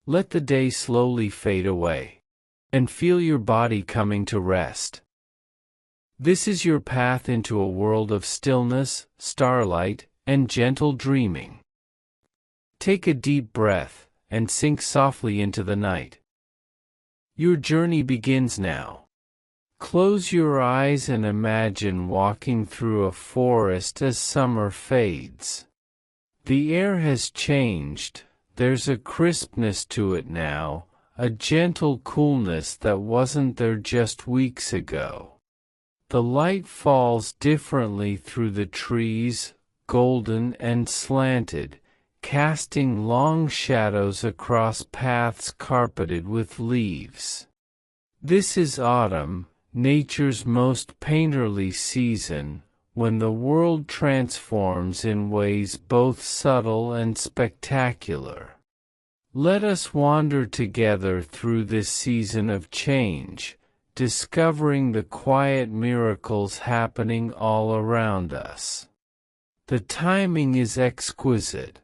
Let the day slowly fade away, and feel your body coming to rest. This is your path into a world of stillness, starlight, and gentle dreaming. Take a deep breath, and sink softly into the night. Your journey begins now. Close your eyes and imagine walking through a forest as summer fades. The air has changed, there's a crispness to it now, a gentle coolness that wasn't there just weeks ago. The light falls differently through the trees, golden and slanted, casting long shadows across paths carpeted with leaves. This is autumn, nature's most painterly season, when the world transforms in ways both subtle and spectacular. Let us wander together through this season of change, discovering the quiet miracles happening all around us. The timing is exquisite.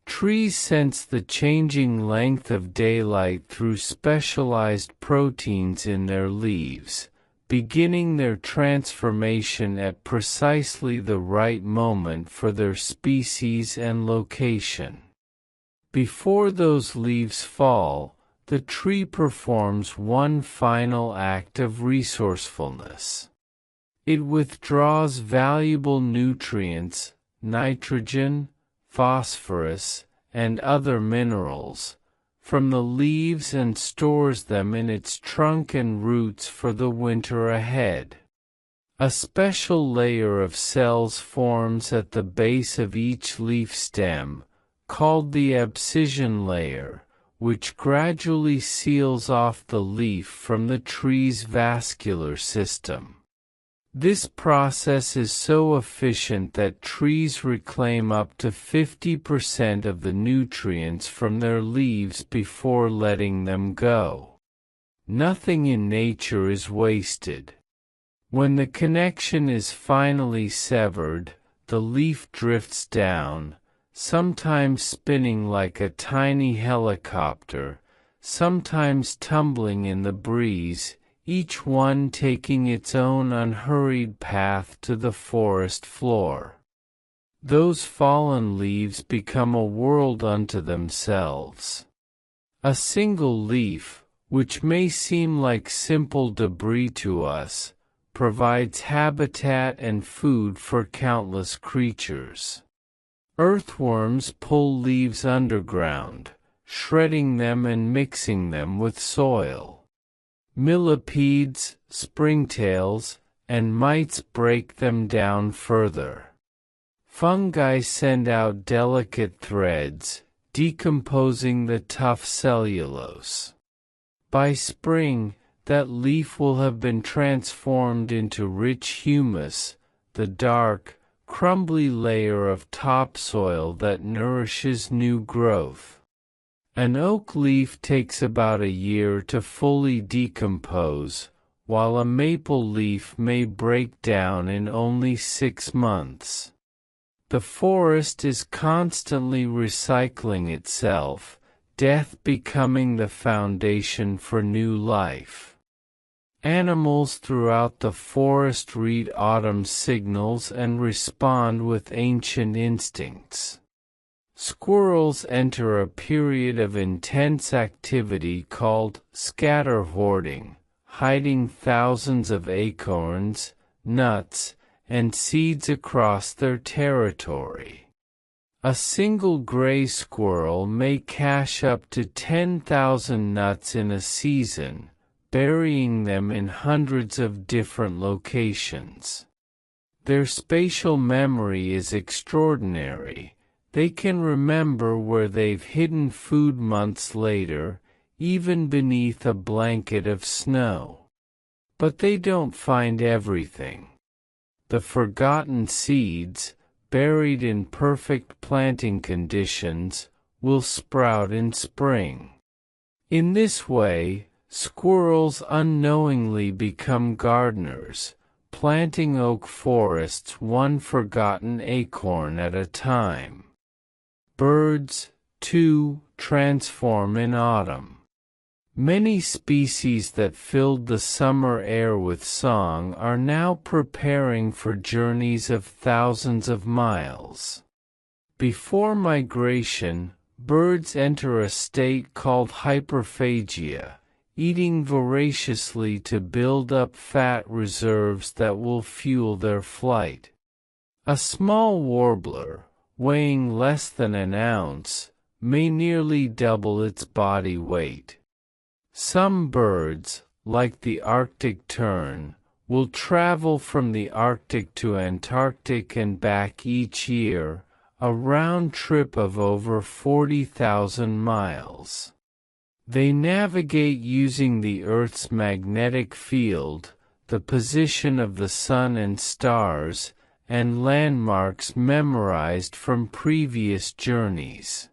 Trees sense the changing length of daylight through specialized proteins in their leaves, beginning their transformation at precisely the right moment for their species and location. Before those leaves fall, the tree performs one final act of resourcefulness. It withdraws valuable nutrients, nitrogen, phosphorus, and other minerals, from the leaves and stores them in its trunk and roots for the winter ahead. A special layer of cells forms at the base of each leaf stem, called the abscission layer, which gradually seals off the leaf from the tree's vascular system. This process is so efficient that trees reclaim up to 50% of the nutrients from their leaves before letting them go. Nothing in nature is wasted. When the connection is finally severed, the leaf drifts down, sometimes spinning like a tiny helicopter, sometimes tumbling in the breeze, each one taking its own unhurried path to the forest floor. Those fallen leaves become a world unto themselves. A single leaf, which may seem like simple debris to us, provides habitat and food for countless creatures. Earthworms pull leaves underground, shredding them and mixing them with soil. Millipedes, springtails, and mites break them down further. Fungi send out delicate threads, decomposing the tough cellulose. By spring, that leaf will have been transformed into rich humus, the dark, crumbly layer of topsoil that nourishes new growth. An oak leaf takes about a year to fully decompose, while a maple leaf may break down in only 6 months. The forest is constantly recycling itself, death becoming the foundation for new life. Animals throughout the forest read autumn's signals and respond with ancient instincts. Squirrels enter a period of intense activity called scatter hoarding, hiding thousands of acorns, nuts, and seeds across their territory. A single gray squirrel may cache up to 10,000 nuts in a season, burying them in hundreds of different locations. Their spatial memory is extraordinary. They can remember where they've hidden food months later, even beneath a blanket of snow. But they don't find everything. The forgotten seeds, buried in perfect planting conditions, will sprout in spring. In this way, squirrels unknowingly become gardeners, planting oak forests one forgotten acorn at a time. Birds, too, transform in autumn. Many species that filled the summer air with song are now preparing for journeys of thousands of miles. Before migration, birds enter a state called hyperphagia, eating voraciously to build up fat reserves that will fuel their flight. A small warbler, weighing less than an ounce, may nearly double its body weight. Some birds, like the Arctic tern, will travel from the Arctic to Antarctic and back each year, a round trip of over 40,000 miles. They navigate using the Earth's magnetic field, the position of the sun and stars, and landmarks memorized from previous journeys.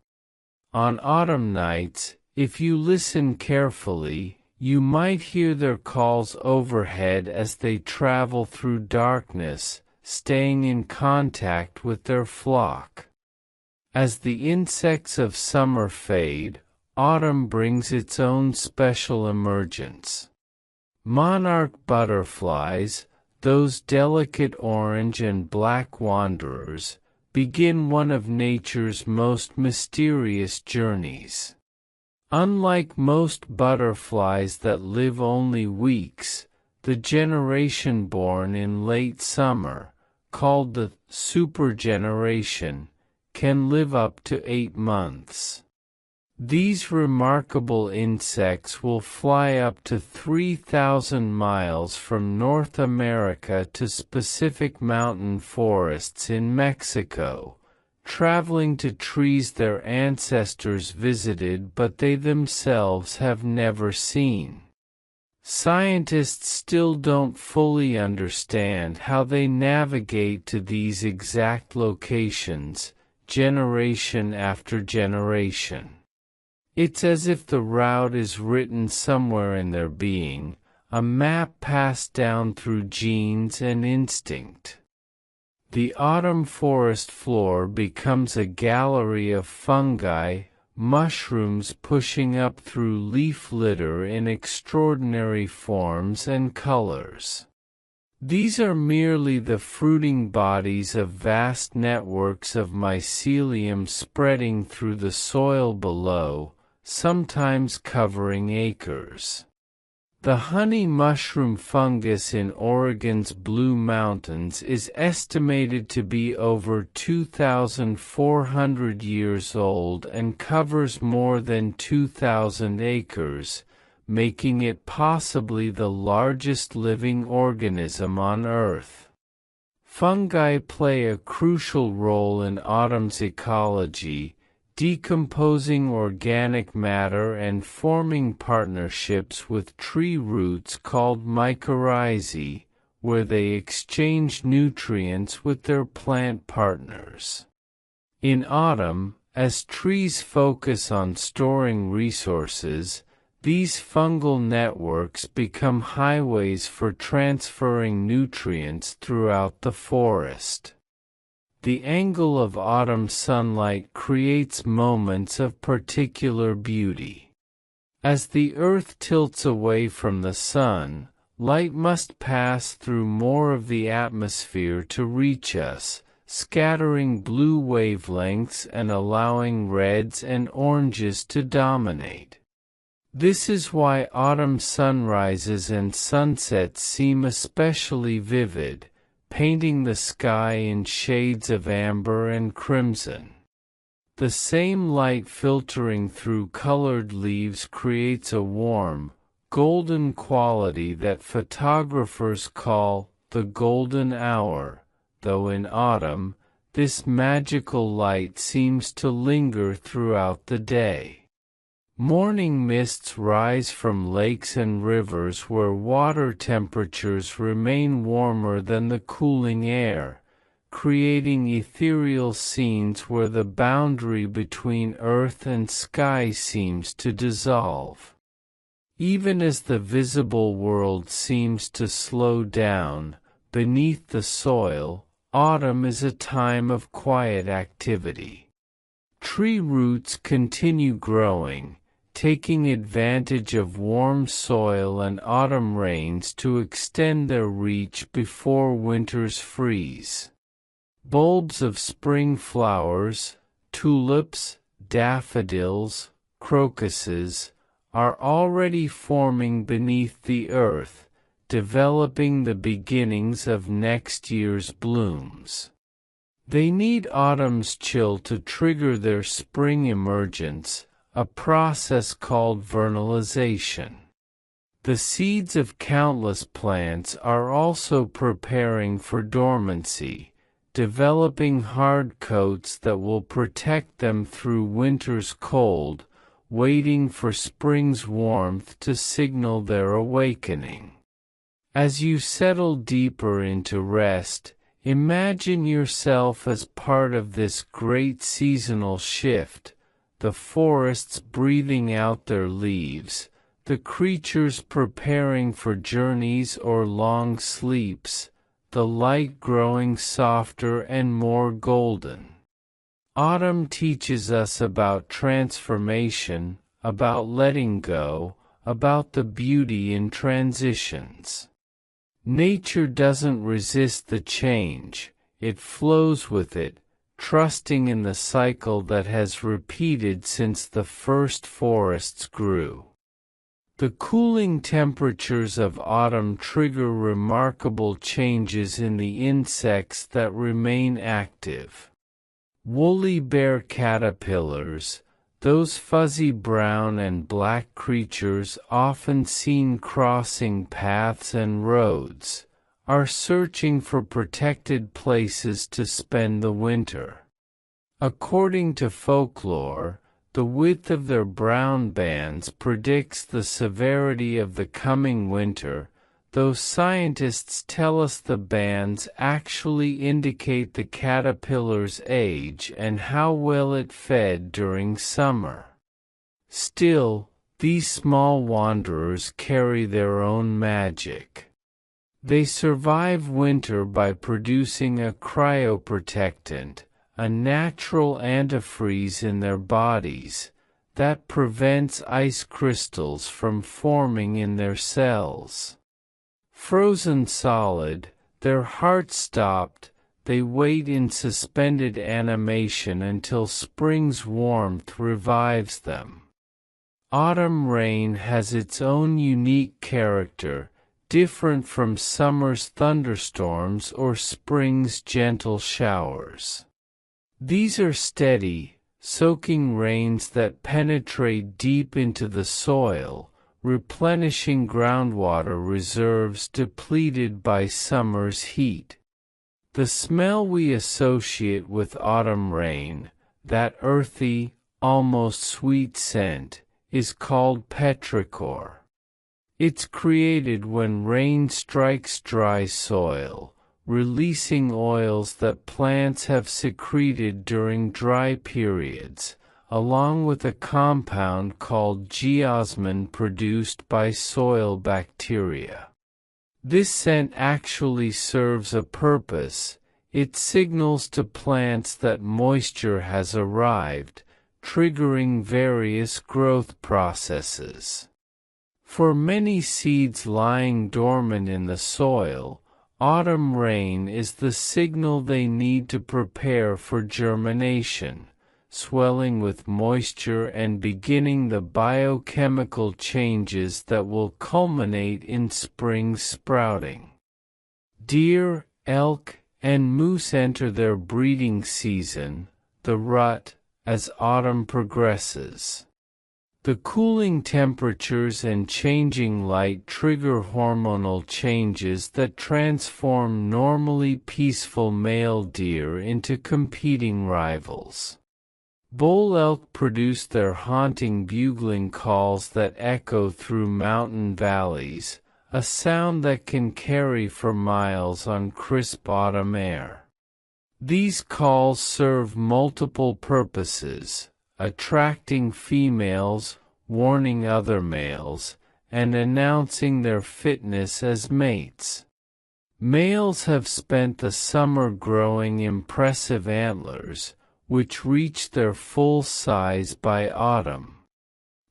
On autumn nights, if you listen carefully, you might hear their calls overhead as they travel through darkness, staying in contact with their flock. As the insects of summer fade, autumn brings its own special emergence. Monarch butterflies, those delicate orange and black wanderers, begin one of nature's most mysterious journeys. Unlike most butterflies that live only weeks, the generation born in late summer, called the supergeneration, can live up to 8 months. These remarkable insects will fly up to 3,000 miles from North America to specific mountain forests in Mexico, traveling to trees their ancestors visited but they themselves have never seen. Scientists still don't fully understand how they navigate to these exact locations, generation after generation. It's as if the route is written somewhere in their being, a map passed down through genes and instinct. The autumn forest floor becomes a gallery of fungi, mushrooms pushing up through leaf litter in extraordinary forms and colors. These are merely the fruiting bodies of vast networks of mycelium spreading through the soil below, sometimes covering acres. The honey mushroom fungus in Oregon's Blue Mountains is estimated to be over 2,400 years old and covers more than 2,000 acres, making it possibly the largest living organism on Earth. Fungi play a crucial role in autumn's ecology, decomposing organic matter and forming partnerships with tree roots called mycorrhizae, where they exchange nutrients with their plant partners. In autumn, as trees focus on storing resources, these fungal networks become highways for transferring nutrients throughout the forest. The angle of autumn sunlight creates moments of particular beauty. As the earth tilts away from the sun, light must pass through more of the atmosphere to reach us, scattering blue wavelengths and allowing reds and oranges to dominate. This is why autumn sunrises and sunsets seem especially vivid, painting the sky in shades of amber and crimson. The same light filtering through colored leaves creates a warm, golden quality that photographers call the golden hour, though in autumn, this magical light seems to linger throughout the day. Morning mists rise from lakes and rivers where water temperatures remain warmer than the cooling air, creating ethereal scenes where the boundary between earth and sky seems to dissolve. Even as the visible world seems to slow down, beneath the soil, autumn is a time of quiet activity. Tree roots continue growing, taking advantage of warm soil and autumn rains to extend their reach before winters freeze. Bulbs of spring flowers, tulips, daffodils, crocuses, are already forming beneath the earth, developing the beginnings of next year's blooms. They need autumn's chill to trigger their spring emergence, a process called vernalization. The seeds of countless plants are also preparing for dormancy, developing hard coats that will protect them through winter's cold, waiting for spring's warmth to signal their awakening. As you settle deeper into rest, imagine yourself as part of this great seasonal shift, the forests breathing out their leaves, the creatures preparing for journeys or long sleeps, the light growing softer and more golden. Autumn teaches us about transformation, about letting go, about the beauty in transitions. Nature doesn't resist the change, it flows with it, trusting in the cycle that has repeated since the first forests grew. The cooling temperatures of autumn trigger remarkable changes in the insects that remain active. Woolly bear caterpillars, those fuzzy brown and black creatures often seen crossing paths and roads, are searching for protected places to spend the winter. According to folklore, the width of their brown bands predicts the severity of the coming winter, though scientists tell us the bands actually indicate the caterpillar's age and how well it fed during summer. Still, these small wanderers carry their own magic. They survive winter by producing a cryoprotectant, a natural antifreeze in their bodies, that prevents ice crystals from forming in their cells. Frozen solid, their hearts stopped, they wait in suspended animation until spring's warmth revives them. Autumn rain has its own unique character, different from summer's thunderstorms or spring's gentle showers. These are steady, soaking rains that penetrate deep into the soil, replenishing groundwater reserves depleted by summer's heat. The smell we associate with autumn rain, that earthy, almost sweet scent, is called petrichor. It's created when rain strikes dry soil, releasing oils that plants have secreted during dry periods, along with a compound called geosmin produced by soil bacteria. This scent actually serves a purpose. It signals to plants that moisture has arrived, triggering various growth processes. For many seeds lying dormant in the soil, autumn rain is the signal they need to prepare for germination, swelling with moisture and beginning the biochemical changes that will culminate in spring's sprouting. Deer, elk, and moose enter their breeding season, the rut, as autumn progresses. The cooling temperatures and changing light trigger hormonal changes that transform normally peaceful male deer into competing rivals. Bull elk produce their haunting bugling calls that echo through mountain valleys, a sound that can carry for miles on crisp autumn air. These calls serve multiple purposes: attracting females, warning other males, and announcing their fitness as mates. Males have spent the summer growing impressive antlers, which reach their full size by autumn.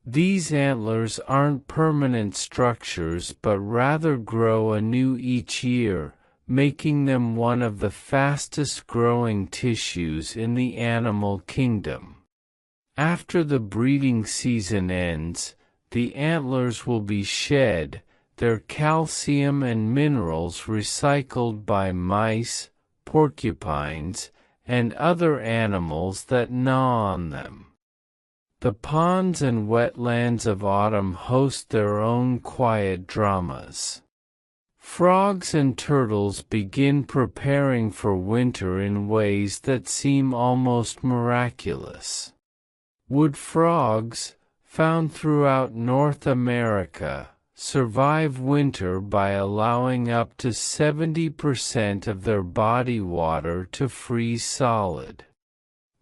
These antlers aren't permanent structures but rather grow anew each year, making them one of the fastest growing tissues in the animal kingdom. After the breeding season ends, the antlers will be shed, their calcium and minerals recycled by mice, porcupines, and other animals that gnaw on them. The ponds and wetlands of autumn host their own quiet dramas. Frogs and turtles begin preparing for winter in ways that seem almost miraculous. Wood frogs, found throughout North America, survive winter by allowing up to 70% of their body water to freeze solid.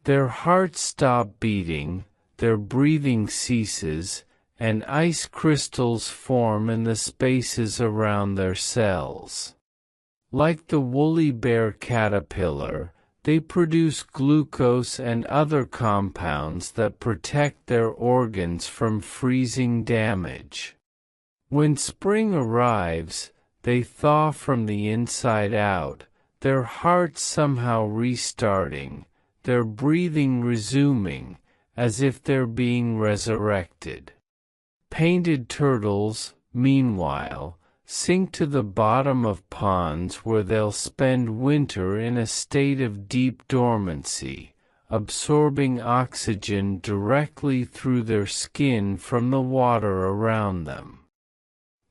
Their hearts stop beating, their breathing ceases, and ice crystals form in the spaces around their cells. Like the woolly bear caterpillar, they produce glucose and other compounds that protect their organs from freezing damage. When spring arrives, they thaw from the inside out, their hearts somehow restarting, their breathing resuming, as if they're being resurrected. Painted turtles, meanwhile, sink to the bottom of ponds where they'll spend winter in a state of deep dormancy, absorbing oxygen directly through their skin from the water around them.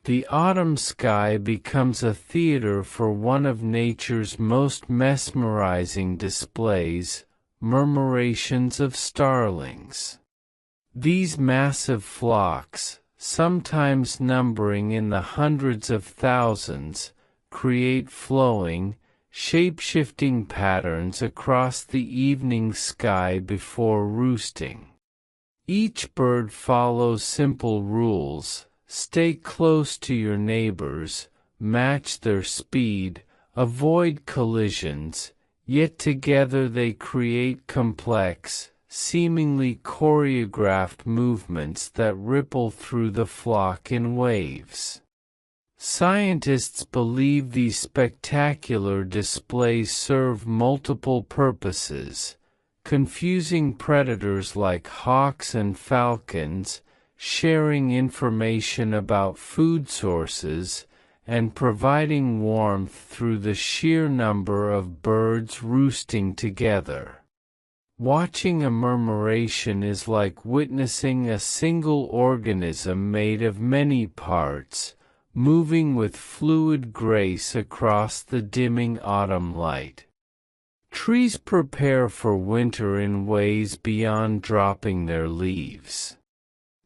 The autumn sky becomes a theater for one of nature's most mesmerizing displays, murmurations of starlings. These massive flocks, sometimes numbering in the hundreds of thousands, create flowing, shape-shifting patterns across the evening sky before roosting. Each bird follows simple rules: stay close to your neighbors, match their speed, avoid collisions, yet together they create complex, seemingly choreographed movements that ripple through the flock in waves. Scientists believe these spectacular displays serve multiple purposes, confusing predators like hawks and falcons, sharing information about food sources, and providing warmth through the sheer number of birds roosting together. Watching a murmuration is like witnessing a single organism made of many parts, moving with fluid grace across the dimming autumn light. Trees prepare for winter in ways beyond dropping their leaves.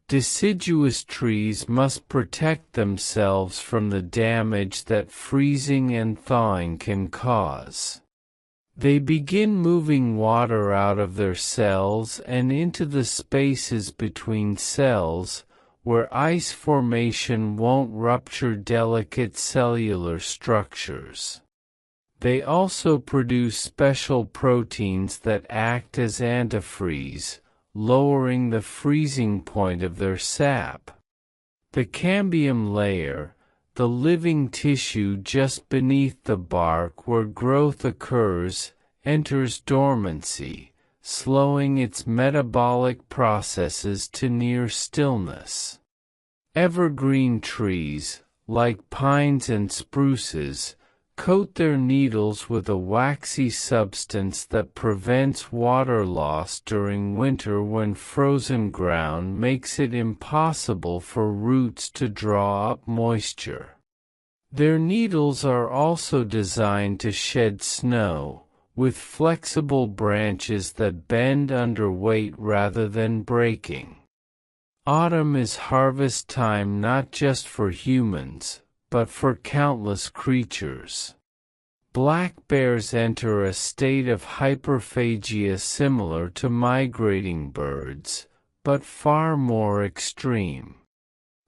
Deciduous trees must protect themselves from the damage that freezing and thawing can cause. They begin moving water out of their cells and into the spaces between cells, where ice formation won't rupture delicate cellular structures. They also produce special proteins that act as antifreeze, lowering the freezing point of their sap. The cambium layer, the living tissue just beneath the bark where growth occurs, enters dormancy, slowing its metabolic processes to near stillness. Evergreen trees, like pines and spruces, coat their needles with a waxy substance that prevents water loss during winter when frozen ground makes it impossible for roots to draw up moisture. Their needles are also designed to shed snow, with flexible branches that bend under weight rather than breaking. Autumn is harvest time not just for humans, but for countless creatures. Black bears enter a state of hyperphagia similar to migrating birds, but far more extreme.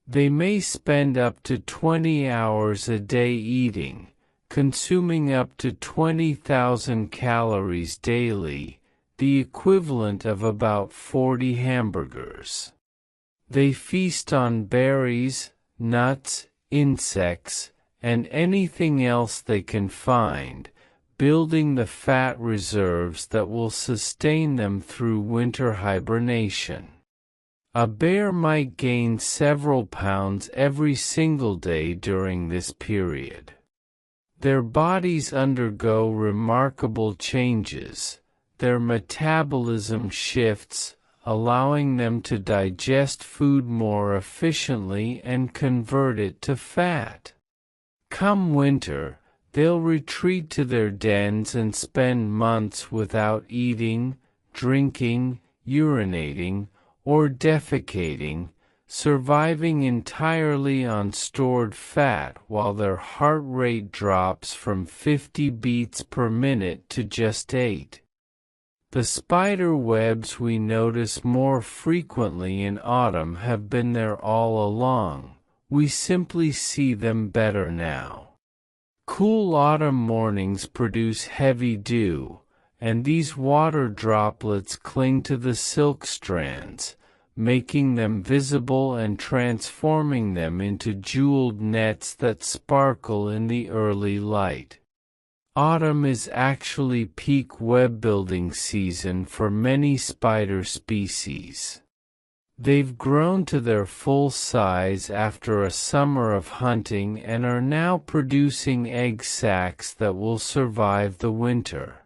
They may spend up to 20 hours a day eating, consuming up to 20,000 calories daily, the equivalent of about 40 hamburgers. They feast on berries, nuts, insects, and anything else they can find, building the fat reserves that will sustain them through winter hibernation. A bear might gain several pounds every single day during this period. Their bodies undergo remarkable changes. Their metabolism shifts, allowing them to digest food more efficiently and convert it to fat. Come winter, they'll retreat to their dens and spend months without eating, drinking, urinating, or defecating, surviving entirely on stored fat while their heart rate drops from 50 beats per minute to just 8. The spider webs we notice more frequently in autumn have been there all along, we simply see them better now. Cool autumn mornings produce heavy dew, and these water droplets cling to the silk strands, making them visible and transforming them into jeweled nets that sparkle in the early light. Autumn is actually peak web building season for many spider species. They've grown to their full size after a summer of hunting and are now producing egg sacs that will survive the winter.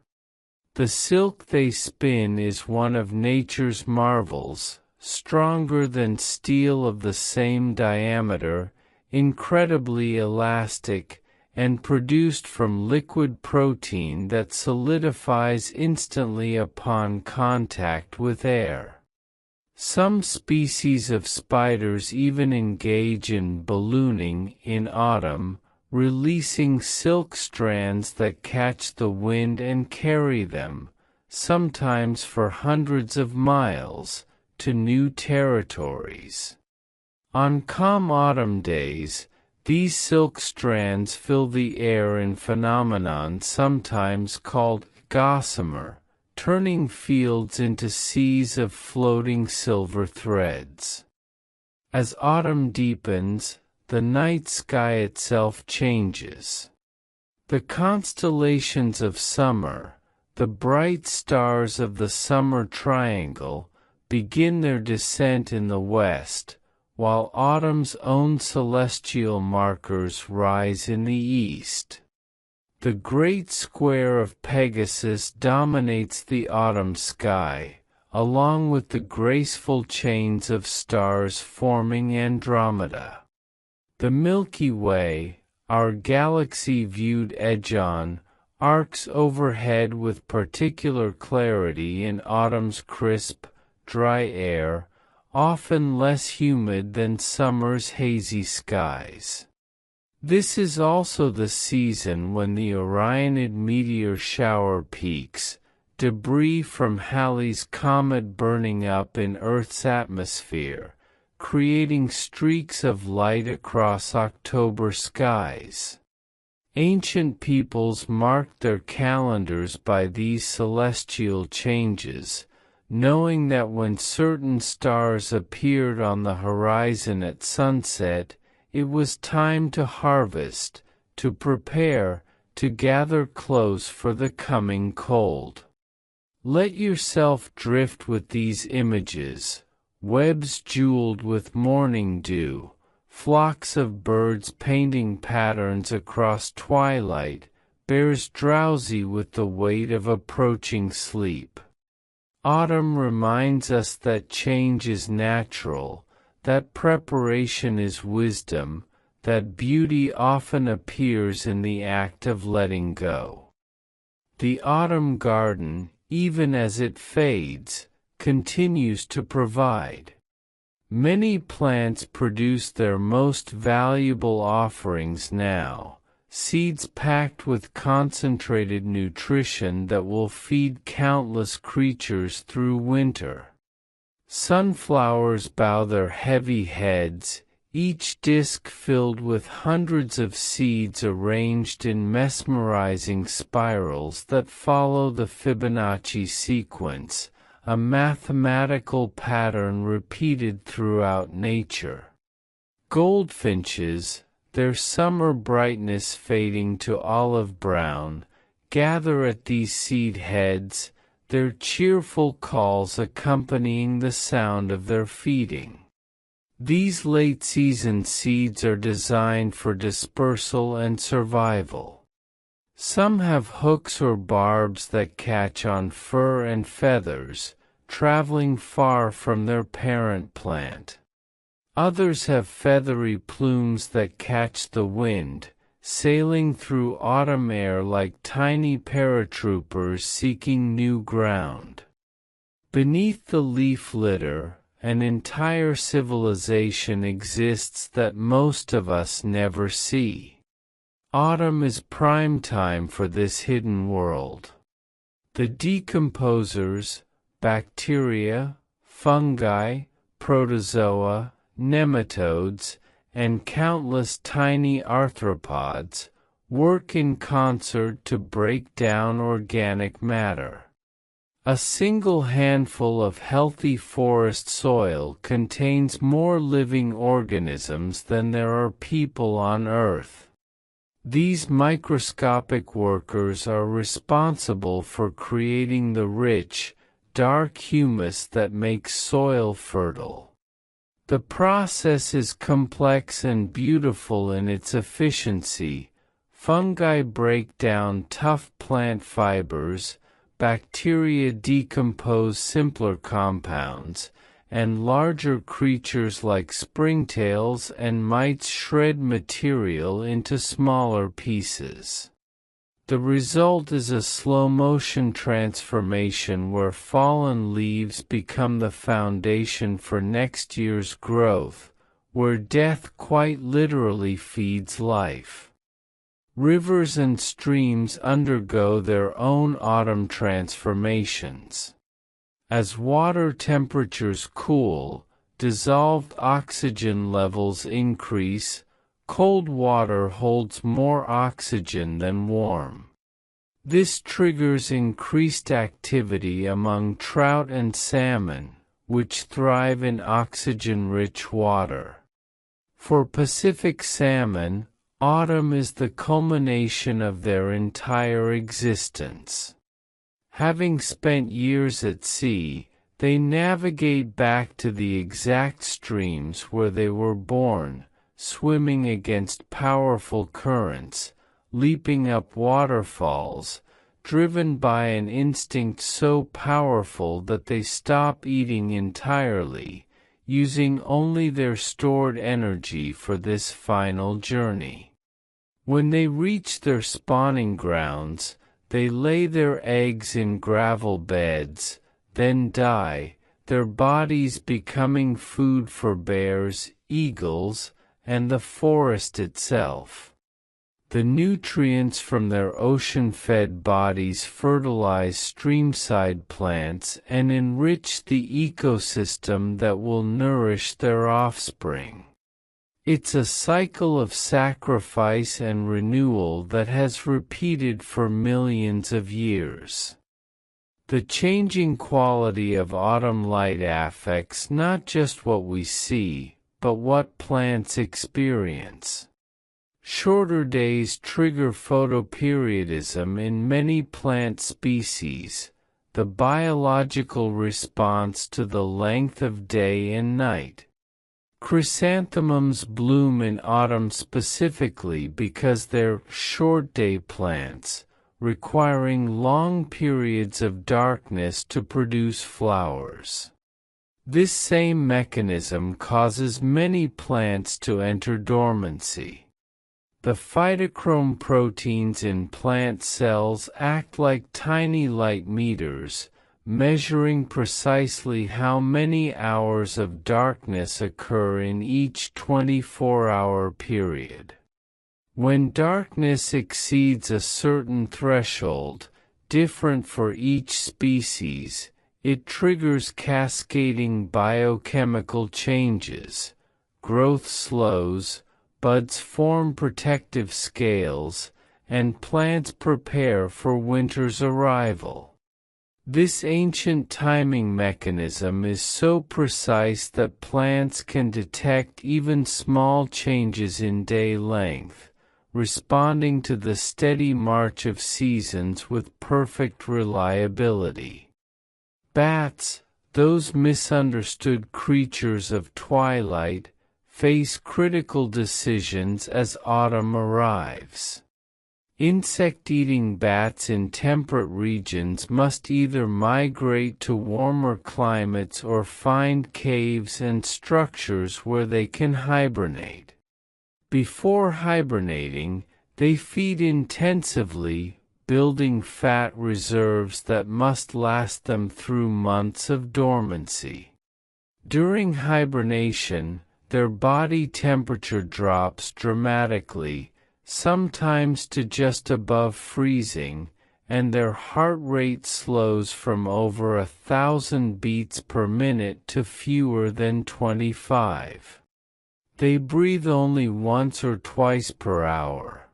The silk they spin is one of nature's marvels, stronger than steel of the same diameter, incredibly elastic, and produced from liquid protein that solidifies instantly upon contact with air. Some species of spiders even engage in ballooning in autumn, releasing silk strands that catch the wind and carry them, sometimes for hundreds of miles, to new territories. On calm autumn days, these silk strands fill the air in phenomenon sometimes called gossamer, turning fields into seas of floating silver threads. As autumn deepens, the night sky itself changes. The constellations of summer, the bright stars of the summer triangle, begin their descent in the west, while autumn's own celestial markers rise in the east. The great square of Pegasus dominates the autumn sky, along with the graceful chains of stars forming Andromeda. The Milky Way, our galaxy viewed edge-on, arcs overhead with particular clarity in autumn's crisp, dry air, often less humid than summer's hazy skies. This is also the season when the Orionid meteor shower peaks, debris from Halley's Comet burning up in Earth's atmosphere, creating streaks of light across October skies. Ancient peoples marked their calendars by these celestial changes, knowing that when certain stars appeared on the horizon at sunset, it was time to harvest, to prepare, to gather close for the coming cold. Let yourself drift with these images, webs jeweled with morning dew, flocks of birds painting patterns across twilight, bears drowsy with the weight of approaching sleep. Autumn reminds us that change is natural, that preparation is wisdom, that beauty often appears in the act of letting go. The autumn garden, even as it fades, continues to provide. Many plants produce their most valuable offerings now, seeds packed with concentrated nutrition that will feed countless creatures through winter. Sunflowers bow their heavy heads, each disc filled with hundreds of seeds arranged in mesmerizing spirals that follow the Fibonacci sequence, a mathematical pattern repeated throughout nature. Goldfinches, their summer brightness fading to olive brown, gather at these seed heads, their cheerful calls accompanying the sound of their feeding. These late-season seeds are designed for dispersal and survival. Some have hooks or barbs that catch on fur and feathers, traveling far from their parent plant. Others have feathery plumes that catch the wind, sailing through autumn air like tiny paratroopers seeking new ground. Beneath the leaf litter, an entire civilization exists that most of us never see. Autumn is prime time for this hidden world. The decomposers, bacteria, fungi, protozoa, nematodes, and countless tiny arthropods, work in concert to break down organic matter. A single handful of healthy forest soil contains more living organisms than there are people on Earth. These microscopic workers are responsible for creating the rich, dark humus that makes soil fertile. The process is complex and beautiful in its efficiency. Fungi break down tough plant fibers, bacteria decompose simpler compounds, and larger creatures like springtails and mites shred material into smaller pieces. The result is a slow-motion transformation where fallen leaves become the foundation for next year's growth, where death quite literally feeds life. Rivers and streams undergo their own autumn transformations. As water temperatures cool, dissolved oxygen levels increase. Cold water holds more oxygen than warm. This triggers increased activity among trout and salmon, which thrive in oxygen-rich water. For Pacific salmon, autumn is the culmination of their entire existence. Having spent years at sea, they navigate back to the exact streams where they were born, swimming against powerful currents, leaping up waterfalls, driven by an instinct so powerful that they stop eating entirely, using only their stored energy for this final journey. When they reach their spawning grounds, they lay their eggs in gravel beds, then die, their bodies becoming food for bears, eagles, and the forest itself. The nutrients from their ocean-fed bodies fertilize streamside plants and enrich the ecosystem that will nourish their offspring. It's a cycle of sacrifice and renewal that has repeated for millions of years. The changing quality of autumn light affects not just what we see, but what plants experience. Shorter days trigger photoperiodism in many plant species, the biological response to the length of day and night. Chrysanthemums bloom in autumn specifically because they're short-day plants, requiring long periods of darkness to produce flowers. This same mechanism causes many plants to enter dormancy. The phytochrome proteins in plant cells act like tiny light meters, measuring precisely how many hours of darkness occur in each 24-hour period. When darkness exceeds a certain threshold, different for each species, it triggers cascading biochemical changes, growth slows, buds form protective scales, and plants prepare for winter's arrival. This ancient timing mechanism is so precise that plants can detect even small changes in day length, responding to the steady march of seasons with perfect reliability. Bats, those misunderstood creatures of twilight, face critical decisions as autumn arrives. Insect-eating bats in temperate regions must either migrate to warmer climates or find caves and structures where they can hibernate. Before hibernating, they feed intensively, building fat reserves that must last them through months of dormancy. During hibernation, their body temperature drops dramatically, sometimes to just above freezing, and their heart rate slows from over 1,000 beats per minute to fewer than 25. They breathe only once or twice per hour.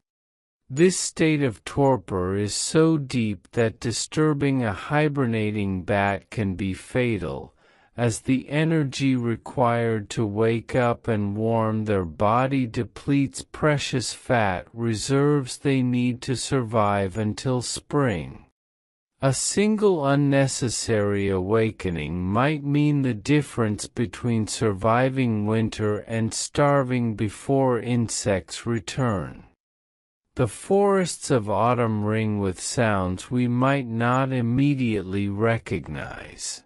This state of torpor is so deep that disturbing a hibernating bat can be fatal, as the energy required to wake up and warm their body depletes precious fat reserves they need to survive until spring. A single unnecessary awakening might mean the difference between surviving winter and starving before insects return. The forests of autumn ring with sounds we might not immediately recognize.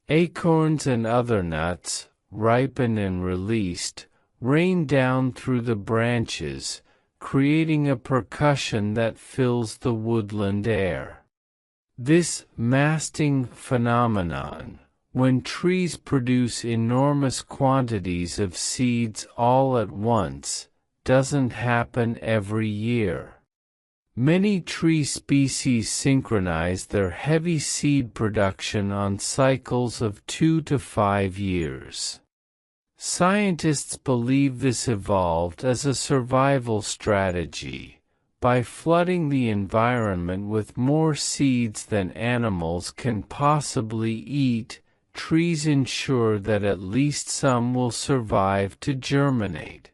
Acorns and other nuts, ripened and released, rain down through the branches, creating a percussion that fills the woodland air. This masting phenomenon, when trees produce enormous quantities of seeds all at once, doesn't happen every year. Many tree species synchronize their heavy seed production on cycles of 2 to 5 years. Scientists believe this evolved as a survival strategy. By flooding the environment with more seeds than animals can possibly eat, trees ensure that at least some will survive to germinate.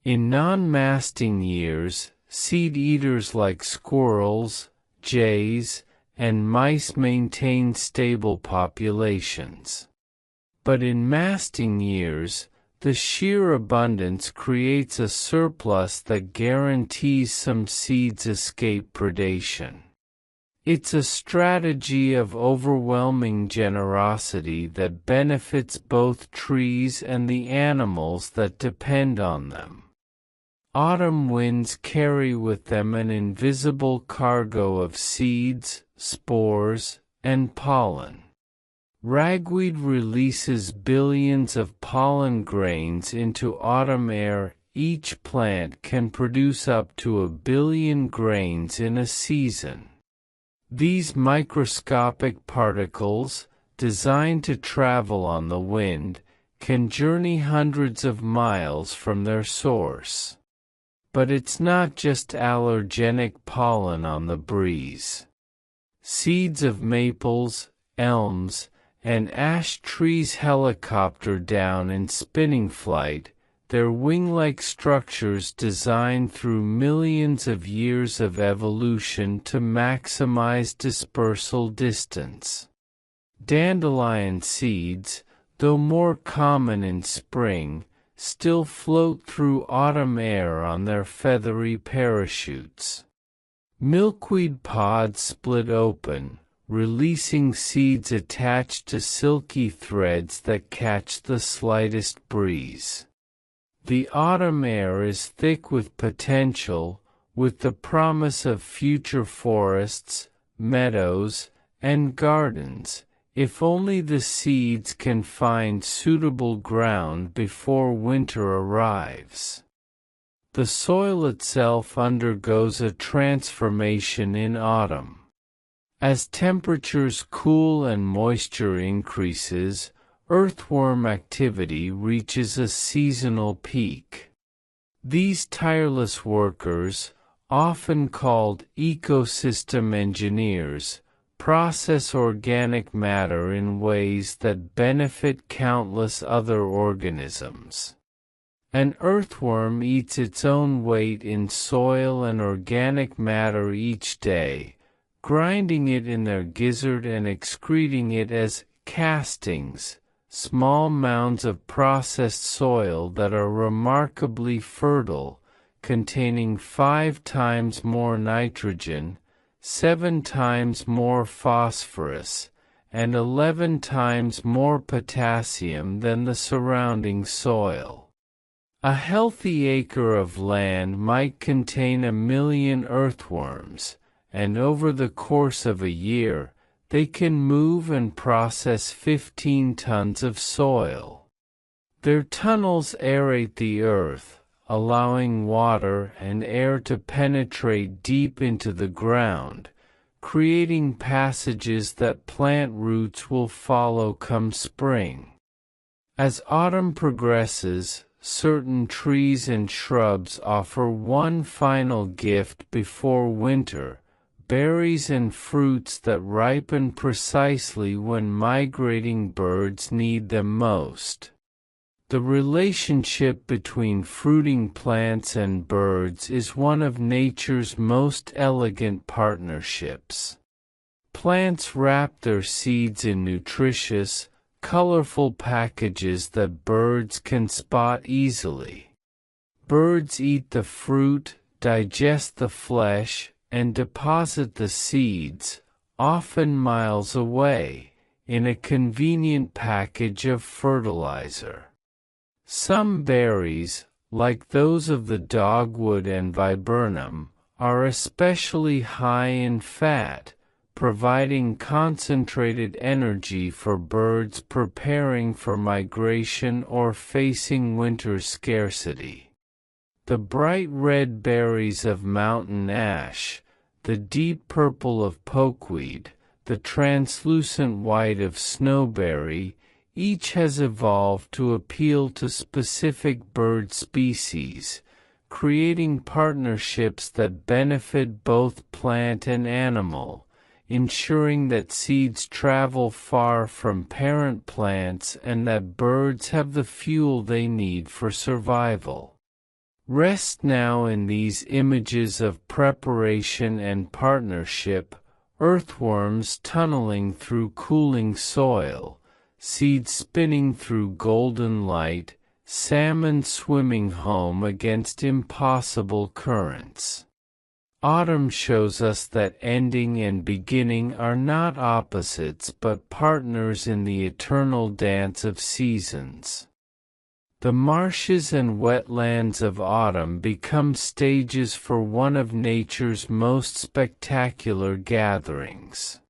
In non-masting years, seed-eaters like squirrels, jays, and mice maintain stable populations. But in masting years, the sheer abundance creates a surplus that guarantees some seeds escape predation. It's a strategy of overwhelming generosity that benefits both trees and the animals that depend on them. Autumn winds carry with them an invisible cargo of seeds, spores, and pollen. Ragweed releases billions of pollen grains into autumn air. Each plant can produce up to 1 billion grains in a season. These microscopic particles, designed to travel on the wind, can journey hundreds of miles from their source. But it's not just allergenic pollen on the breeze. Seeds of maples, elms, and ash trees helicopter down in spinning flight, their wing-like structures designed through millions of years of evolution to maximize dispersal distance. Dandelion seeds, though more common in spring, still float through autumn air on their feathery parachutes. Milkweed pods split open, releasing seeds attached to silky threads that catch the slightest breeze. The autumn air is thick with potential, with the promise of future forests, meadows, and gardens, if only the seeds can find suitable ground before winter arrives. The soil itself undergoes a transformation in autumn. As temperatures cool and moisture increases, earthworm activity reaches a seasonal peak. These tireless workers, often called ecosystem engineers, process organic matter in ways that benefit countless other organisms. An earthworm eats its own weight in soil and organic matter each day, grinding it in their gizzard and excreting it as castings, small mounds of processed soil that are remarkably fertile, containing 5 times more nitrogen, 7 times more phosphorus, and 11 times more potassium than the surrounding soil. A healthy acre of land might contain 1 million earthworms, and over the course of a year, they can move and process 15 tons of soil. Their tunnels aerate the earth, allowing water and air to penetrate deep into the ground, creating passages that plant roots will follow come spring. As autumn progresses, certain trees and shrubs offer one final gift before winter, berries and fruits that ripen precisely when migrating birds need them most. The relationship between fruiting plants and birds is one of nature's most elegant partnerships. Plants wrap their seeds in nutritious, colorful packages that birds can spot easily. Birds eat the fruit, digest the flesh, and deposit the seeds, often miles away, in a convenient package of fertilizer. Some berries, like those of the dogwood and viburnum, are especially high in fat, providing concentrated energy for birds preparing for migration or facing winter scarcity. The bright red berries of mountain ash, the deep purple of pokeweed, the translucent white of snowberry, each has evolved to appeal to specific bird species, creating partnerships that benefit both plant and animal, ensuring that seeds travel far from parent plants and that birds have the fuel they need for survival. Rest now in these images of preparation and partnership, earthworms tunneling through cooling soil, seeds spinning through golden light, salmon swimming home against impossible currents. Autumn shows us that ending and beginning are not opposites but partners in the eternal dance of seasons. The marshes and wetlands of autumn become stages for one of nature's most spectacular gatherings.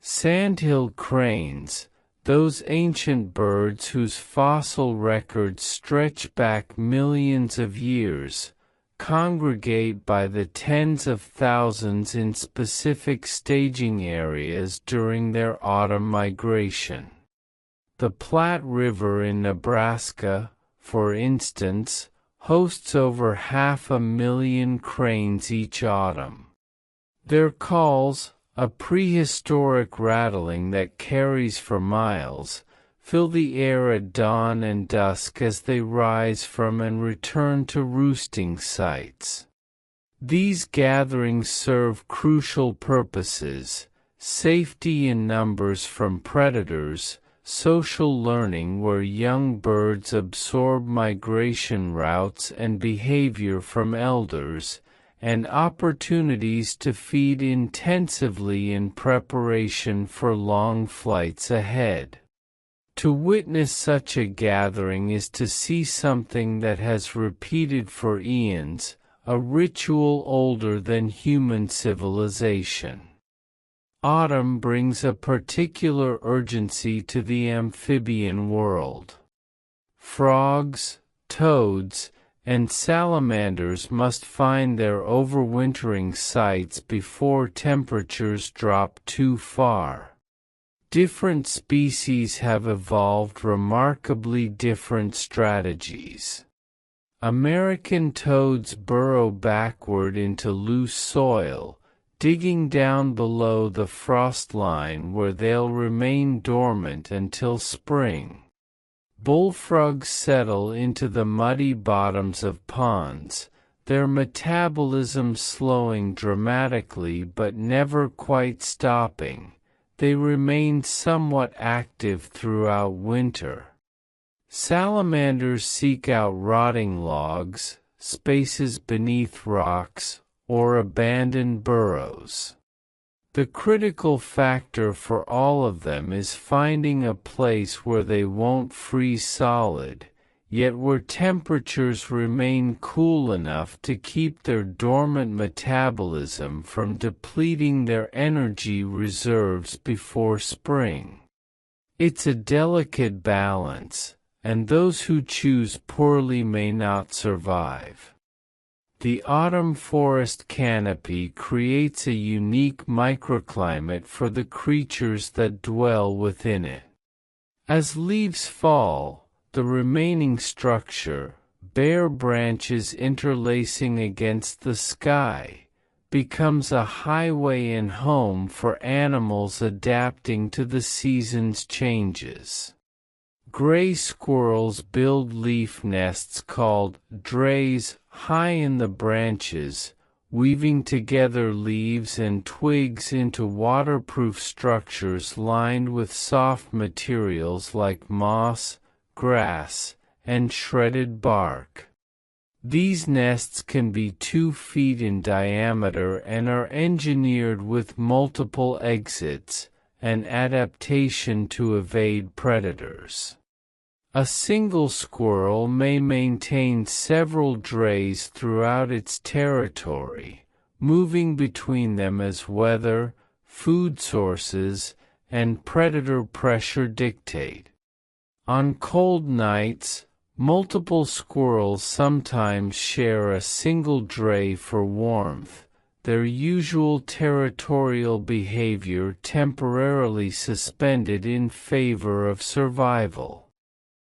Sandhill cranes, those ancient birds whose fossil records stretch back millions of years, congregate by the tens of thousands in specific staging areas during their autumn migration. The Platte River in Nebraska, for instance, hosts over 500,000 cranes each autumn. Their calls, a prehistoric rattling that carries for miles, fill the air at dawn and dusk as they rise from and return to roosting sites. These gatherings serve crucial purposes: safety in numbers from predators, social learning where young birds absorb migration routes and behavior from elders, and opportunities to feed intensively in preparation for long flights ahead. To witness such a gathering is to see something that has repeated for eons, a ritual older than human civilization. Autumn brings a particular urgency to the amphibian world. Frogs, toads, and salamanders must find their overwintering sites before temperatures drop too far. Different species have evolved remarkably different strategies. American toads burrow backward into loose soil, digging down below the frost line where they'll remain dormant until spring. Bullfrogs settle into the muddy bottoms of ponds, their metabolism slowing dramatically but never quite stopping. They remain somewhat active throughout winter. Salamanders seek out rotting logs, spaces beneath rocks, or abandoned burrows. The critical factor for all of them is finding a place where they won't freeze solid, yet where temperatures remain cool enough to keep their dormant metabolism from depleting their energy reserves before spring. It's a delicate balance, and those who choose poorly may not survive. The autumn forest canopy creates a unique microclimate for the creatures that dwell within it. As leaves fall, the remaining structure, bare branches interlacing against the sky, becomes a highway and home for animals adapting to the season's changes. Gray squirrels build leaf nests called drays high in the branches, weaving together leaves and twigs into waterproof structures lined with soft materials like moss, grass, and shredded bark. These nests can be 2 feet in diameter and are engineered with multiple exits, an adaptation to evade predators. A single squirrel may maintain several drays throughout its territory, moving between them as weather, food sources, and predator pressure dictate. On cold nights, multiple squirrels sometimes share a single dray for warmth, their usual territorial behavior temporarily suspended in favor of survival.